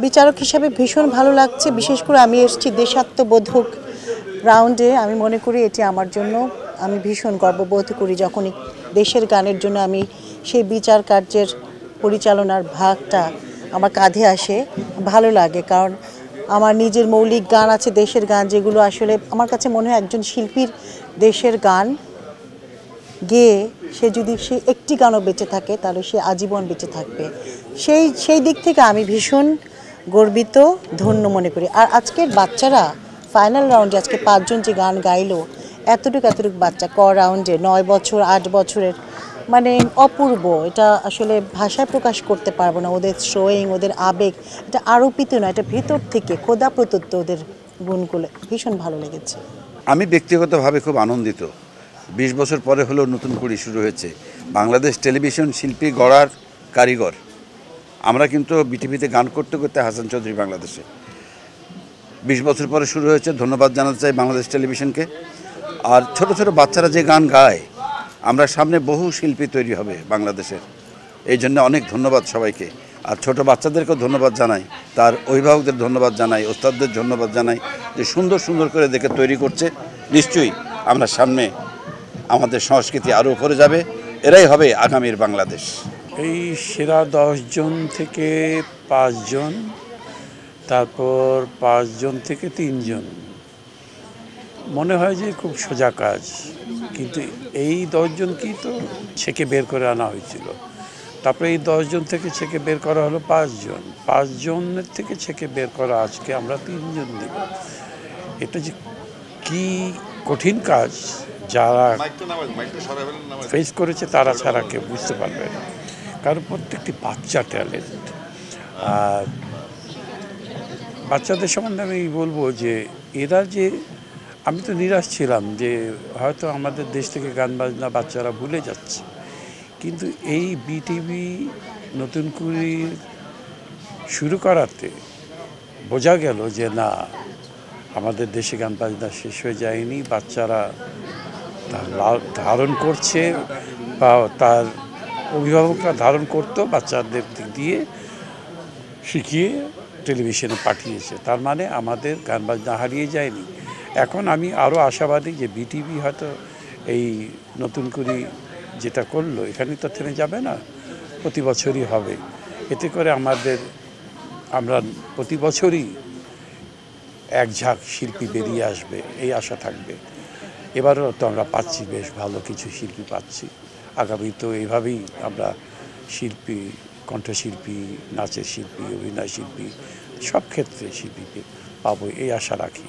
বিচারক হিসেবে ভীষণ ভালো লাগছে। বিশেষ করে আমি এসেছি দেশাত্মবোধক রাউন্ডে। আমি মনে করি এটি আমার জন্য, আমি ভীষণ গর্ববোধ করি যখন দেশের গানের জন্য আমি সেই বিচার কার্যের পরিচালনার ভাগটা আমার কাঁধে আসে। ভালো লাগে, কারণ আমার নিজের মৌলিক গান আছে, দেশের গান, যেগুলো আসলে আমার কাছে মনে হয় একজন শিল্পীর দেশের গান গেয়ে সে যদি সে একটি গানও বেঁচে থাকে তাহলে সে আজীবন বেঁচে থাকবে। সেই দিক থেকে আমি ভীষণ গর্বিত, ধন্য মনে করি। আর আজকের বাচ্চারা ফাইনাল রাউন্ডে আজকে 5 জন যে গান গাইলো, এতটুকু বাচ্চা রাউন্ডে 9 বছর 8 বছরের, মানে অপূর্ব। এটা আসলে ভাষায় প্রকাশ করতে পারবো না। ওদের শোয়িং, ওদের আবেগ, এটা আরোপিত নয়, এটা ভেতর থেকে খোদা প্রদত্ত ওদের গুণগুলো। ভীষণ ভালো লেগেছে। আমি ব্যক্তিগতভাবে খুব আনন্দিত। 20 বছর পরে হলেও নতুন করে শুরু হয়েছে বাংলাদেশ টেলিভিশন শিল্পী গড়ার কারিগর। আমরা কিন্তু বিটিভিতে গান করতে করতে হাসান চৌধুরী বাংলাদেশে 20 বছর পরে শুরু হয়েছে। ধন্যবাদ জানাতে চাই বাংলাদেশ টেলিভিশনকে। আর ছোট ছোট বাচ্চারা যে গান গায়, আমরা সামনে বহু শিল্পী তৈরি হবে বাংলাদেশের। এই জন্য অনেক ধন্যবাদ সবাইকে। আর ছোট বাচ্চাদেরকেও ধন্যবাদ জানাই, তার অভিভাবকদের ধন্যবাদ জানাই, ওস্তাদদের ধন্যবাদ জানাই যে সুন্দর সুন্দর করে দেখে তৈরি করছে। নিশ্চয়ই আমরা সামনে আমাদের সংস্কৃতি আরও উপরে যাবে। এরাই হবে আগামীর বাংলাদেশ। এই সেরা 10 জন থেকে 5 জন, তারপর 5 জন থেকে 3 জন, মনে হয় যে খুব সোজা কাজ, কিন্তু এই 10 জনকেই তো ছেঁকে বের করে আনা হয়েছিল। তারপরে এই 10 জন থেকে ছেঁকে বের করা হলো 5 জন, 5 জনের থেকে ছেঁকে বের করা আজকে আমরা 3 জন দিব। এটা যে কি কঠিন কাজ, যারা ফেস করেছে তারা ছাড়া কেউ বুঝতে পারবে না, কারণ প্রত্যেকটি বাচ্চা ট্যালেন্ট। আর বাচ্চাদের সম্বন্ধে আমি বলবো যে এরা যে, আমি তো নিরাশ ছিলাম যে হয়তো আমাদের দেশ থেকে গান বাজনা বাচ্চারা ভুলে যাচ্ছে, কিন্তু এই বিটিভি নতুন করে শুরু করাতে বোঝা গেল যে না, আমাদের দেশে গান বাজনা শেষ হয়ে যায়নি। বাচ্চারা ধারণ করছে, বা তার অভিভাবকরা ধারণ করতো, বাচ্চাদের দিক দিয়ে শিখিয়ে টেলিভিশনে পাঠিয়েছে। তার মানে আমাদের গান বাজনা হারিয়ে যায়নি। এখন আমি আরও আশাবাদী যে বিটিভি হয়তো এই নতুন করে যেটা করলো, এখানে তো থেমে যাবে না, প্রতি বছরই হবে। এতে করে আমরা প্রতি বছরই এক ঝাঁক শিল্পী বেরিয়ে আসবে, এই আশা থাকবে। এবারও তো আমরা পাচ্ছি, বেশ ভালো কিছু শিল্পী পাচ্ছি। আগামী তো এইভাবেই আমরা শিল্পী, কণ্ঠশিল্পী, নাচের শিল্পী, অভিনয় শিল্পী, সব ক্ষেত্রে শিল্পীকে পাবো, এই আশা রাখি।